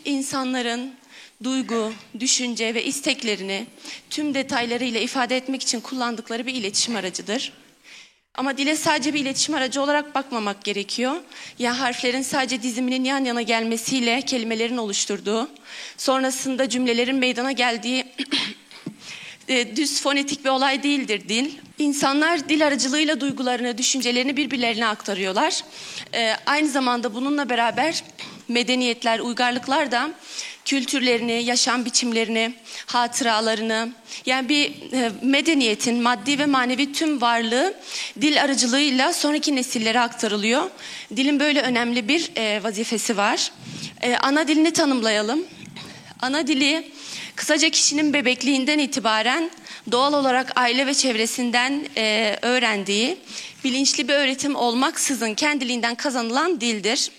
insanların duygu, düşünce ve isteklerini tüm detaylarıyla ifade etmek için kullandıkları bir iletişim aracıdır. Ama dile sadece bir iletişim aracı olarak bakmamak gerekiyor. Ya harflerin sadece diziminin yan yana gelmesiyle kelimelerin oluşturduğu, sonrasında cümlelerin meydana geldiği düz fonetik bir olay değildir dil. İnsanlar dil aracılığıyla duygularını, düşüncelerini birbirlerine aktarıyorlar. Aynı zamanda bununla beraber medeniyetler, uygarlıklar da kültürlerini, yaşam biçimlerini, hatıralarını, yani bir medeniyetin maddi ve manevi tüm varlığı dil aracılığıyla sonraki nesillere aktarılıyor. Dilin böyle önemli bir vazifesi var. Ana dilini tanımlayalım. Ana dili kısaca kişinin bebekliğinden itibaren doğal olarak aile ve çevresinden öğrendiği, bilinçli bir öğretim olmaksızın kendiliğinden kazanılan dildir.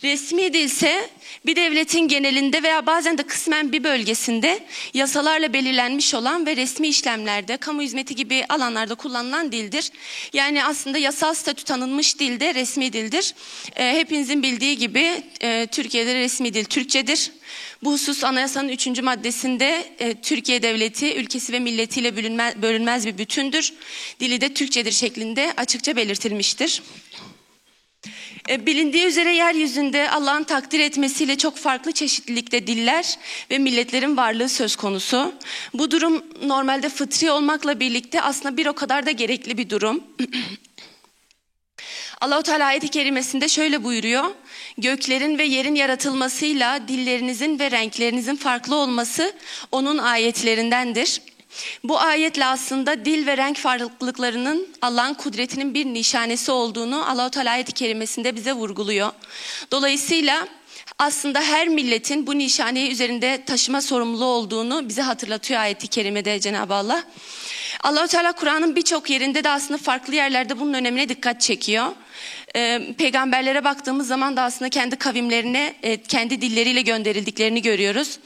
Resmi dil ise bir devletin genelinde veya bazen de kısmen bir bölgesinde yasalarla belirlenmiş olan ve resmi işlemlerde, kamu hizmeti gibi alanlarda kullanılan dildir. Yani aslında yasal statü tanınmış dil de resmi dildir. Hepinizin bildiği gibi Türkiye'de resmi dil Türkçedir. Bu husus anayasanın 3. maddesinde Türkiye Devleti ülkesi ve milletiyle bölünmez bir bütündür. Dili de Türkçedir şeklinde açıkça belirtilmiştir. Bilindiği üzere yeryüzünde Allah'ın takdir etmesiyle çok farklı çeşitlilikte diller ve milletlerin varlığı söz konusu. Bu durum normalde fıtri olmakla birlikte aslında bir o kadar da gerekli bir durum. Allah-u Teala ayet-i kerimesinde şöyle buyuruyor: göklerin ve yerin yaratılmasıyla dillerinizin ve renklerinizin farklı olması onun ayetlerindendir. Bu ayetle aslında dil ve renk farklılıklarının Allah'ın kudretinin bir nişanesi olduğunu Allah-u Teala ayet-i kerimesinde bize vurguluyor. Dolayısıyla aslında her milletin bu nişaneyi üzerinde taşıma sorumluluğu olduğunu bize hatırlatıyor ayet-i kerimede Cenab-ı Allah. Allah-u Teala Kur'an'ın birçok yerinde de aslında farklı yerlerde bunun önemine dikkat çekiyor. Peygamberlere baktığımız zaman da aslında kendi kavimlerine kendi dilleriyle gönderildiklerini görüyoruz.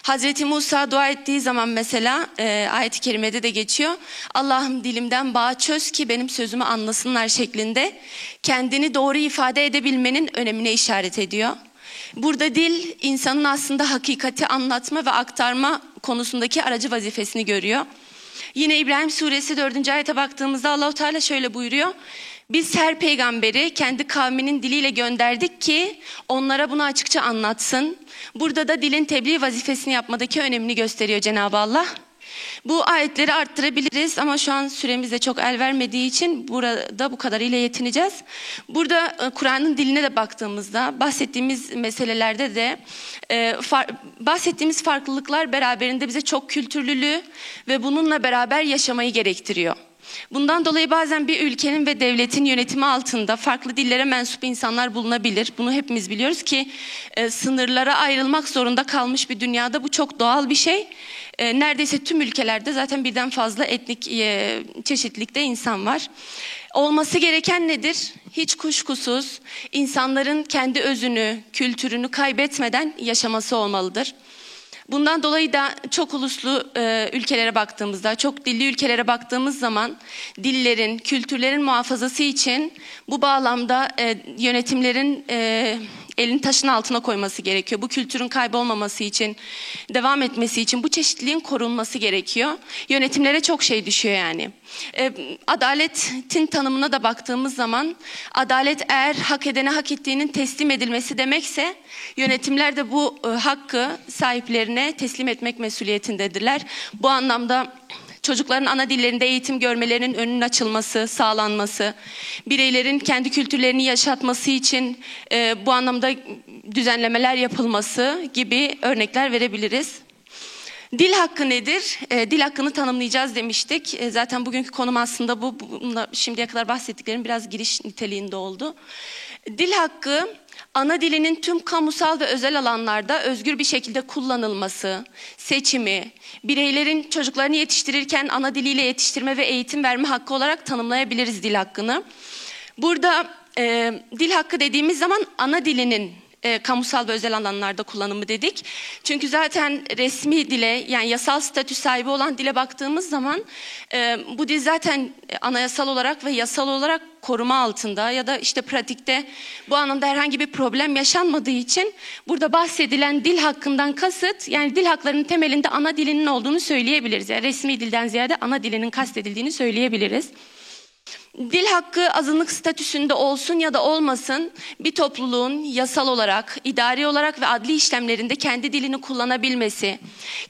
Hazreti Musa dua ettiği zaman mesela ayet-i kerimede de geçiyor. Allah'ım dilimden bağ çöz ki benim sözümü anlasınlar şeklinde kendini doğru ifade edebilmenin önemine işaret ediyor. Burada dil insanın aslında hakikati anlatma ve aktarma konusundaki aracı vazifesini görüyor. Yine İbrahim suresi 4. ayete baktığımızda Allah-u Teala şöyle buyuruyor: biz her peygamberi kendi kavminin diliyle gönderdik ki onlara bunu açıkça anlatsın. Burada da dilin tebliğ vazifesini yapmadaki önemini gösteriyor Cenab-ı Allah. Bu ayetleri arttırabiliriz ama şu an süremiz de çok el vermediği için burada bu kadarıyla yetineceğiz. Burada Kur'an'ın diline de baktığımızda bahsettiğimiz meselelerde de bahsettiğimiz farklılıklar beraberinde bize çok kültürlülüğü ve bununla beraber yaşamayı gerektiriyor. Bundan dolayı bazen bir ülkenin ve devletin yönetimi altında farklı dillere mensup insanlar bulunabilir. Bunu hepimiz biliyoruz ki sınırlara ayrılmak zorunda kalmış bir dünyada bu çok doğal bir şey. Neredeyse tüm ülkelerde zaten birden fazla etnik çeşitlilikte insan var. Olması gereken nedir? Hiç kuşkusuz insanların kendi özünü, kültürünü kaybetmeden yaşaması olmalıdır. Bundan dolayı da çok uluslu ülkelere baktığımızda, çok dilli ülkelere baktığımız zaman dillerin, kültürlerin muhafazası için bu bağlamda yönetimlerin elini taşın altına koyması gerekiyor. Bu kültürün kaybolmaması için, devam etmesi için bu çeşitliliğin korunması gerekiyor. Yönetimlere çok şey düşüyor yani. Adaletin tanımına da baktığımız zaman adalet eğer hak edene hak ettiğinin teslim edilmesi demekse yönetimler de bu hakkı sahiplerine teslim etmek mesuliyetindedirler. Bu anlamda çocukların ana dillerinde eğitim görmelerinin önünün açılması, sağlanması, bireylerin kendi kültürlerini yaşatması için bu anlamda düzenlemeler yapılması gibi örnekler verebiliriz. Dil hakkı nedir? Dil hakkını tanımlayacağız demiştik. Zaten bugünkü konum aslında bu. Bununla şimdiye kadar bahsettiklerim biraz giriş niteliğinde oldu. Dil hakkı, ana dilinin tüm kamusal ve özel alanlarda özgür bir şekilde kullanılması, seçimi, bireylerin çocuklarını yetiştirirken ana diliyle yetiştirme ve eğitim verme hakkı olarak tanımlayabiliriz dil hakkını. Burada dil hakkı dediğimiz zaman ana dilinin kamusal ve özel alanlarda kullanımı dedik. Çünkü zaten resmi dile, yani yasal statü sahibi olan dile baktığımız zaman bu dil zaten anayasal olarak ve yasal olarak koruma altında ya da işte pratikte bu anlamda herhangi bir problem yaşanmadığı için burada bahsedilen dil hakkından kasıt, yani dil haklarının temelinde ana dilinin olduğunu söyleyebiliriz. Yani resmi dilden ziyade ana dilinin kastedildiğini söyleyebiliriz. Dil hakkı azınlık statüsünde olsun ya da olmasın bir topluluğun yasal olarak, idari olarak ve adli işlemlerinde kendi dilini kullanabilmesi,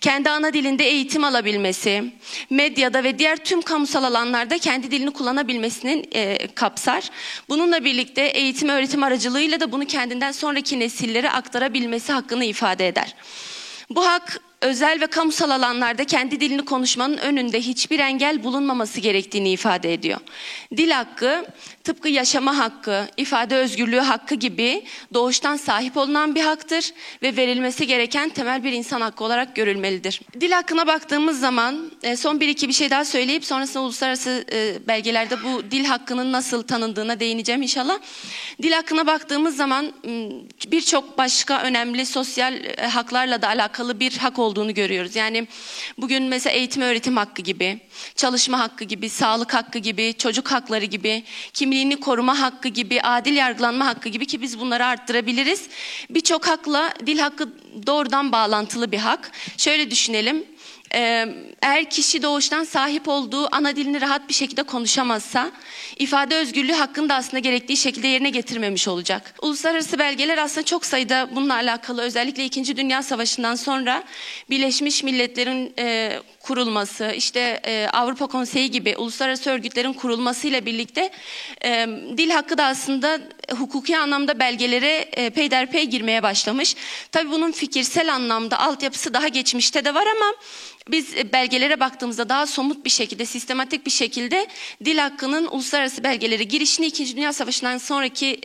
kendi ana dilinde eğitim alabilmesi, medyada ve diğer tüm kamusal alanlarda kendi dilini kullanabilmesinin kapsar. Bununla birlikte eğitim öğretim aracılığıyla da bunu kendinden sonraki nesillere aktarabilmesi hakkını ifade eder. Bu hak özel ve kamusal alanlarda kendi dilini konuşmanın önünde hiçbir engel bulunmaması gerektiğini ifade ediyor. Dil hakkı tıpkı yaşama hakkı, ifade özgürlüğü hakkı gibi doğuştan sahip olunan bir haktır ve verilmesi gereken temel bir insan hakkı olarak görülmelidir. Dil hakkına baktığımız zaman son bir şey daha söyleyip sonrasında uluslararası belgelerde bu dil hakkının nasıl tanındığına değineceğim inşallah. Dil hakkına baktığımız zaman birçok başka önemli sosyal haklarla da alakalı bir hak olduğunu görüyoruz. Yani bugün mesela eğitim öğretim hakkı gibi, çalışma hakkı gibi, sağlık hakkı gibi, çocuk hakları gibi, kimliğini koruma hakkı gibi, adil yargılanma hakkı gibi, ki biz bunları arttırabiliriz. Birçok hakla dil hakkı doğrudan bağlantılı bir hak. Şöyle düşünelim. Eğer kişi doğuştan sahip olduğu ana dilini rahat bir şekilde konuşamazsa ifade özgürlüğü hakkını da aslında gerektiği şekilde yerine getirmemiş olacak. Uluslararası belgeler aslında çok sayıda bununla alakalı, özellikle 2. Dünya Savaşı'ndan sonra Birleşmiş Milletler'in kurulması, işte Avrupa Konseyi gibi uluslararası örgütlerin kurulmasıyla birlikte dil hakkı da aslında hukuki anlamda belgelere peyderpey girmeye başlamış. Tabii bunun fikirsel anlamda altyapısı daha geçmişte de var ama biz belgelere baktığımızda daha somut bir şekilde, sistematik bir şekilde dil hakkının uluslararası belgelere girişini 2. Dünya Savaşı'ndan sonraki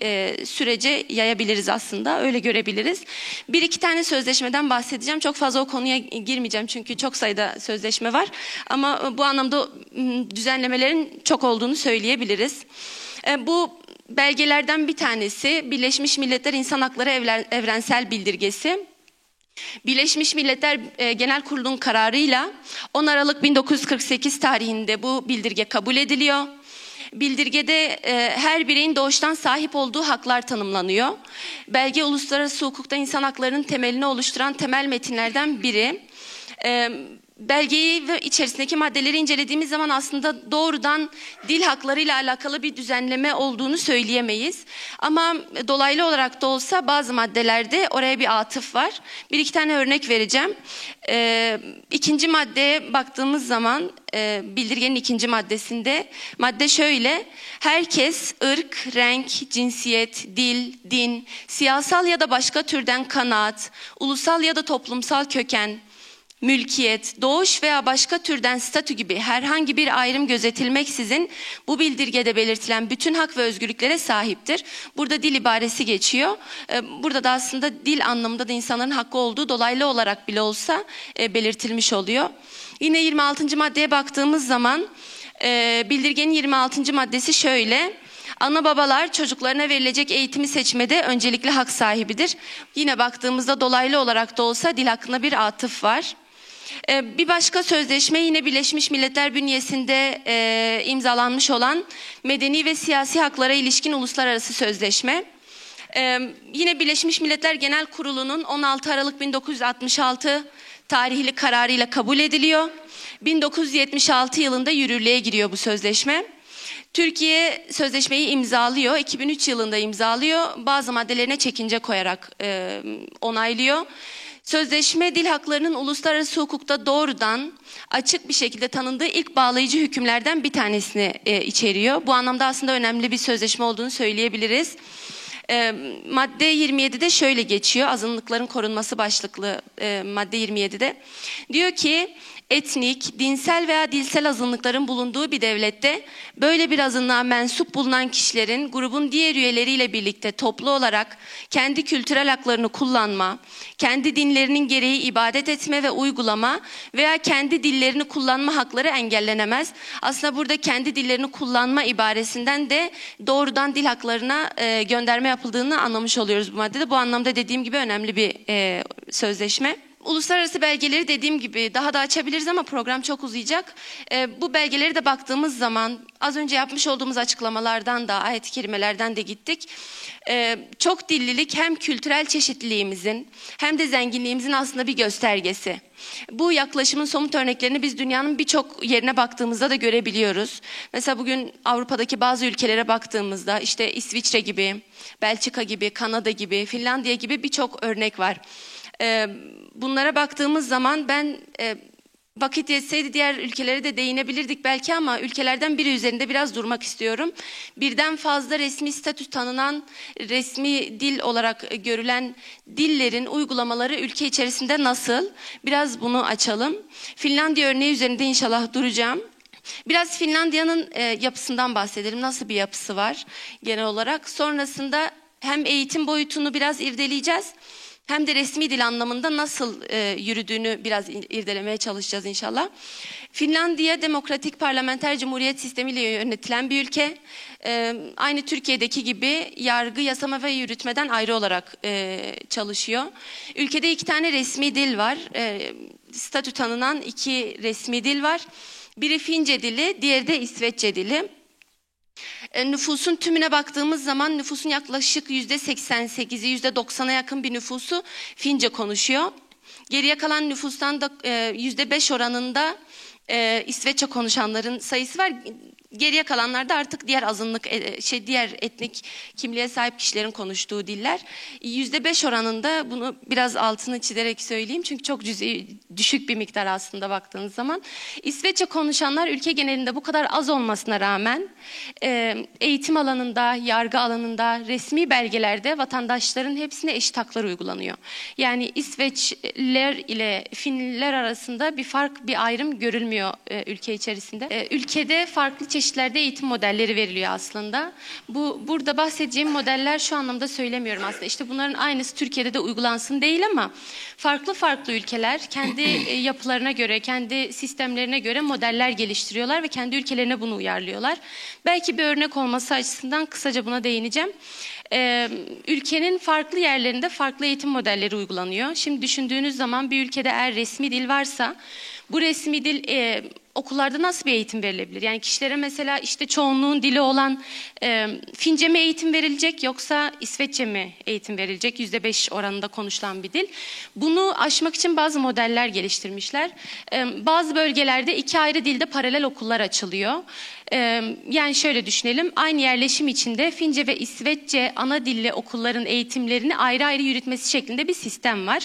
sürece yayabiliriz aslında. Öyle görebiliriz. Bir iki tane sözleşmeden bahsedeceğim. Çok fazla o konuya girmeyeceğim çünkü çok sayıda sözleşme var. Ama bu anlamda düzenlemelerin çok olduğunu söyleyebiliriz. Bu belgelerden bir tanesi Birleşmiş Milletler İnsan Hakları Evrensel Bildirgesi. Birleşmiş Milletler Genel Kurulu'nun kararıyla 10 Aralık 1948 tarihinde bu bildirge kabul ediliyor. Bildirgede her bireyin doğuştan sahip olduğu haklar tanımlanıyor. Belge uluslararası hukukta insan haklarının temelini oluşturan temel metinlerden biri. Belgeyi ve içerisindeki maddeleri incelediğimiz zaman aslında doğrudan dil haklarıyla alakalı bir düzenleme olduğunu söyleyemeyiz. Ama dolaylı olarak da olsa bazı maddelerde oraya bir atıf var. Bir iki tane örnek vereceğim. İkinci maddeye baktığımız zaman bildirgenin ikinci maddesinde madde şöyle: herkes ırk, renk, cinsiyet, dil, din, siyasal ya da başka türden kanaat, ulusal ya da toplumsal köken, mülkiyet, doğuş veya başka türden statü gibi herhangi bir ayrım gözetilmeksizin bu bildirgede belirtilen bütün hak ve özgürlüklere sahiptir. Burada dil ibaresi geçiyor. Burada da aslında dil anlamında da insanların hakkı olduğu dolaylı olarak bile olsa belirtilmiş oluyor. Yine 26. maddeye baktığımız zaman bildirgenin 26. maddesi şöyle: ana babalar çocuklarına verilecek eğitimi seçmede öncelikli hak sahibidir. Yine baktığımızda dolaylı olarak da olsa dil hakkında bir atıf var. Bir başka sözleşme yine Birleşmiş Milletler bünyesinde imzalanmış olan medeni ve siyasi haklara ilişkin uluslararası sözleşme. Yine Birleşmiş Milletler Genel Kurulu'nun 16 Aralık 1966 tarihli kararıyla kabul ediliyor. 1976 yılında yürürlüğe giriyor bu sözleşme. Türkiye sözleşmeyi imzalıyor. 2003 yılında imzalıyor. Bazı maddelerine çekince koyarak onaylıyor. Sözleşme dil haklarının uluslararası hukukta doğrudan açık bir şekilde tanındığı ilk bağlayıcı hükümlerden bir tanesini içeriyor. Bu anlamda aslında önemli bir sözleşme olduğunu söyleyebiliriz. Madde 27'de şöyle geçiyor. Azınlıkların korunması başlıklı madde 27'de. Diyor ki etnik, dinsel veya dilsel azınlıkların bulunduğu bir devlette böyle bir azınlığa mensup bulunan kişilerin grubun diğer üyeleriyle birlikte toplu olarak kendi kültürel haklarını kullanma, kendi dinlerinin gereği ibadet etme ve uygulama veya kendi dillerini kullanma hakları engellenemez. Aslında burada kendi dillerini kullanma ibaresinden de doğrudan dil haklarına gönderme yapıldığını anlamış oluyoruz bu maddede. Bu anlamda dediğim gibi önemli bir sözleşme. Uluslararası belgeleri dediğim gibi daha da açabiliriz ama program çok uzayacak. Bu belgeleri de baktığımız zaman az önce yapmış olduğumuz açıklamalardan da ayet-i kerimelerden de gittik. Çok dillilik hem kültürel çeşitliliğimizin hem de zenginliğimizin aslında bir göstergesi. Bu yaklaşımın somut örneklerini biz dünyanın birçok yerine baktığımızda da görebiliyoruz. Mesela bugün Avrupa'daki bazı ülkelere baktığımızda işte İsviçre gibi, Belçika gibi, Kanada gibi, Finlandiya gibi birçok örnek var. Bunlara baktığımız zaman ben vakit yetseydi diğer ülkelere de değinebilirdik belki ama ülkelerden biri üzerinde biraz durmak istiyorum. Birden fazla resmi statü tanınan, resmi dil olarak görülen dillerin uygulamaları ülke içerisinde nasıl? Biraz bunu açalım. Finlandiya örneği üzerinde inşallah duracağım. Biraz Finlandiya'nın yapısından bahsedelim. Nasıl bir yapısı var genel olarak? Sonrasında hem eğitim boyutunu biraz irdeleyeceğiz. Hem de resmi dil anlamında nasıl yürüdüğünü biraz irdelemeye çalışacağız inşallah. Finlandiya demokratik parlamenter cumhuriyet sistemiyle yönetilen bir ülke. Aynı Türkiye'deki gibi yargı, yasama ve yürütmeden ayrı olarak çalışıyor. Ülkede 2 tane resmi dil var. Statü tanınan 2 resmi dil var. Biri Fince dili, diğeri de İsveççe dili. Nüfusun tümüne baktığımız zaman nüfusun yaklaşık %88'i, %90'a yakın bir nüfusu Fince konuşuyor. Geriye kalan nüfustan da %5 oranında İsveççe konuşanların sayısı var. Geriye kalanlar da artık diğer azınlık, diğer etnik kimliğe sahip kişilerin konuştuğu diller. %5 oranında, bunu biraz altını çizerek söyleyeyim çünkü çok düşük bir miktar aslında baktığınız zaman. İsveççe konuşanlar ülke genelinde bu kadar az olmasına rağmen eğitim alanında, yargı alanında, resmi belgelerde vatandaşların hepsine eşit haklar uygulanıyor. Yani İsveçliler ile Finliler arasında bir ayrım görülmüyor ülke içerisinde. Ülkede farklı çeşitlerde eğitim modelleri veriliyor aslında. Burada bahsedeceğim modeller şu anlamda söylemiyorum aslında. İşte bunların aynısı Türkiye'de de uygulansın değil ama farklı ülkeler kendi yapılarına göre, kendi sistemlerine göre modeller geliştiriyorlar ve kendi ülkelerine bunu uyarlıyorlar. Belki bir örnek olması açısından kısaca buna değineceğim. Ülkenin farklı yerlerinde farklı eğitim modelleri uygulanıyor. Şimdi düşündüğünüz zaman bir ülkede eğer resmi dil varsa bu resmi dil okullarda nasıl bir eğitim verilebilir? Yani kişilere mesela işte çoğunluğun dili olan Fince mi eğitim verilecek yoksa İsveççe mi eğitim verilecek? %5 oranında konuşulan bir dil. Bunu aşmak için bazı modeller geliştirmişler. Bazı bölgelerde 2 ayrı dilde paralel okullar açılıyor. Yani şöyle düşünelim, aynı yerleşim içinde Fince ve İsveççe ana dilli okulların eğitimlerini ayrı ayrı yürütmesi şeklinde bir sistem var.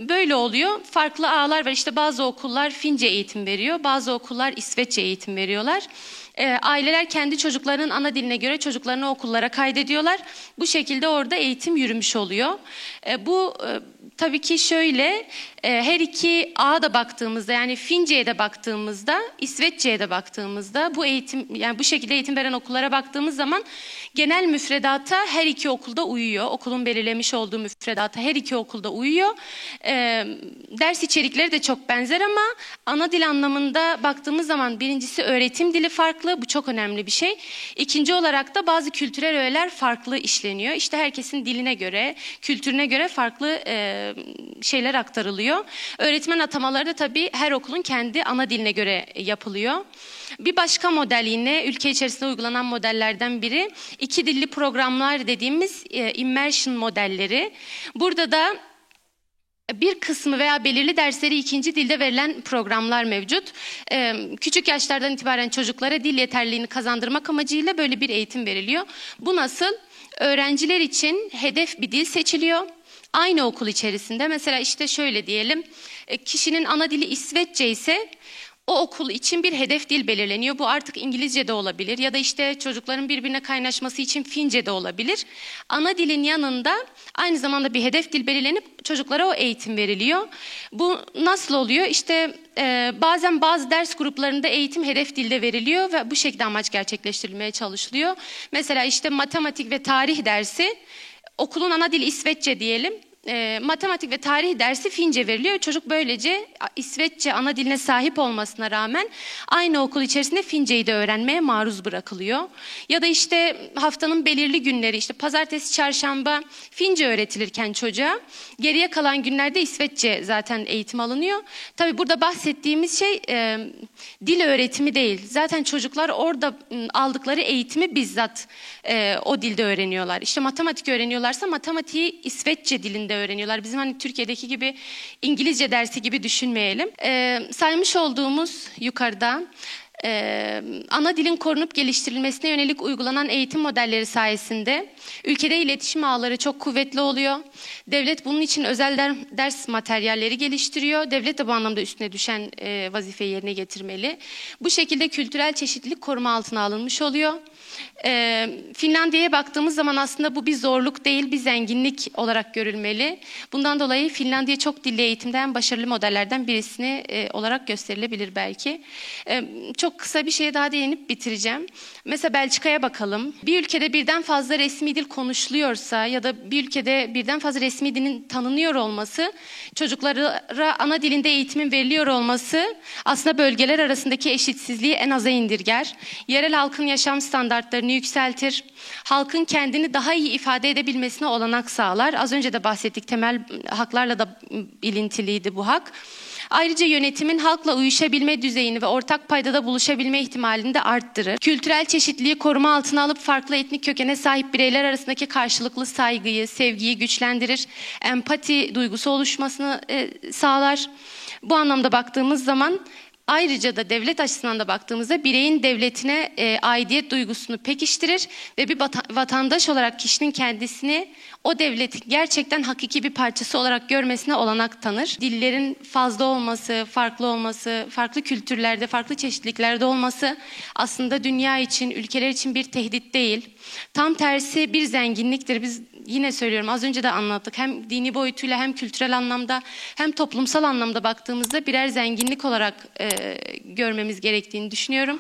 Böyle oluyor. Farklı ağlar var. İşte bazı okullar Fince eğitim veriyor. Bazı okullar İsveççe eğitim veriyorlar. Aileler kendi çocuklarının ana diline göre çocuklarını okullara kaydediyorlar. Bu şekilde orada eğitim yürümüş oluyor. Bu tabii ki şöyle, her iki ağa da baktığımızda, yani Fince'ye de baktığımızda, İsveççe'ye de baktığımızda, bu eğitim, yani bu şekilde eğitim veren okullara baktığımız zaman genel müfredata her iki okulda uyuyor. Okulun belirlemiş olduğu müfredata her iki okulda uyuyor. Ders içerikleri de çok benzer ama ana dil anlamında baktığımız zaman birincisi öğretim dili farklı. Bu çok önemli bir şey. İkinci olarak da bazı kültürel öğeler farklı işleniyor. İşte herkesin diline göre, kültürüne göre farklı şeyler aktarılıyor. Öğretmen atamaları da tabii her okulun kendi ana diline göre yapılıyor. Bir başka model yine ülke içerisinde uygulanan modellerden biri 2 dilli programlar dediğimiz immersion modelleri. Burada da bir kısmı veya belirli dersleri 2. dilde verilen programlar mevcut. Küçük yaşlardan itibaren çocuklara dil yeterliliğini kazandırmak amacıyla böyle bir eğitim veriliyor. Bu nasıl? Öğrenciler için hedef bir dil seçiliyor. Aynı okul içerisinde mesela işte şöyle diyelim, kişinin ana dili İsveççe ise o okul için bir hedef dil belirleniyor. Bu artık İngilizce de olabilir ya da işte çocukların birbirine kaynaşması için Fince de olabilir. Ana dilin yanında aynı zamanda bir hedef dil belirlenip çocuklara o eğitim veriliyor. Bu nasıl oluyor? İşte bazen bazı ders gruplarında eğitim hedef dilde veriliyor ve bu şekilde amaç gerçekleştirilmeye çalışılıyor. Mesela işte matematik ve tarih dersi, okulun ana dili İsveççe diyelim. Matematik ve tarih dersi Fince veriliyor. Çocuk böylece İsveççe ana diline sahip olmasına rağmen aynı okul içerisinde Fince'yi de öğrenmeye maruz bırakılıyor. Ya da işte haftanın belirli günleri, işte pazartesi, çarşamba Fince öğretilirken çocuğa, geriye kalan günlerde İsveççe zaten eğitim alınıyor. Tabii burada bahsettiğimiz şey dil öğretimi değil. Zaten çocuklar orada aldıkları eğitimi bizzat o dilde öğreniyorlar. İşte matematik öğreniyorlarsa matematiği İsveççe dilinde öğreniyorlar. Bizim hani Türkiye'deki gibi İngilizce dersi gibi düşünmeyelim. Saymış olduğumuz yukarıda ana dilin korunup geliştirilmesine yönelik uygulanan eğitim modelleri sayesinde ülkede iletişim ağları çok kuvvetli oluyor. Devlet bunun için özel ders materyalleri geliştiriyor. Devlet de bu anlamda üstüne düşen vazifeyi yerine getirmeli. Bu şekilde kültürel çeşitlilik koruma altına alınmış oluyor. Finlandiya'ya baktığımız zaman aslında bu bir zorluk değil, bir zenginlik olarak görülmeli. Bundan dolayı Finlandiya çok dilli eğitimde en başarılı modellerden birisini olarak gösterilebilir belki. Çok kısa bir şeye daha değinip bitireceğim. Mesela Belçika'ya bakalım. Bir ülkede birden fazla resmi dil konuşuluyorsa ya da bir ülkede birden fazla resmi dilin tanınıyor olması, çocuklara ana dilinde eğitimin veriliyor olması aslında bölgeler arasındaki eşitsizliği en aza indirger. Yerel halkın yaşam standartlarını yükseltir. Halkın kendini daha iyi ifade edebilmesine olanak sağlar. Az önce de bahsettik, temel haklarla da ilintiliydi bu hak. Ayrıca yönetimin halkla uyuşabilme düzeyini ve ortak paydada buluşabilme ihtimalini de arttırır. Kültürel çeşitliliği koruma altına alıp farklı etnik kökene sahip bireyler arasındaki karşılıklı saygıyı, sevgiyi güçlendirir. Empati duygusu oluşmasını sağlar. Bu anlamda baktığımız zaman, ayrıca da devlet açısından da baktığımızda bireyin devletine aidiyet duygusunu pekiştirir ve bir vatandaş olarak kişinin kendisini o devletin gerçekten hakiki bir parçası olarak görmesine olanak tanır. Dillerin fazla olması, farklı kültürlerde, farklı çeşitliliklerde olması aslında dünya için, ülkeler için bir tehdit değil. Tam tersi bir zenginliktir. Biz yine söylüyorum, az önce de anlattık. Hem dini boyutuyla hem kültürel anlamda hem toplumsal anlamda baktığımızda birer zenginlik olarak görmemiz gerektiğini düşünüyorum.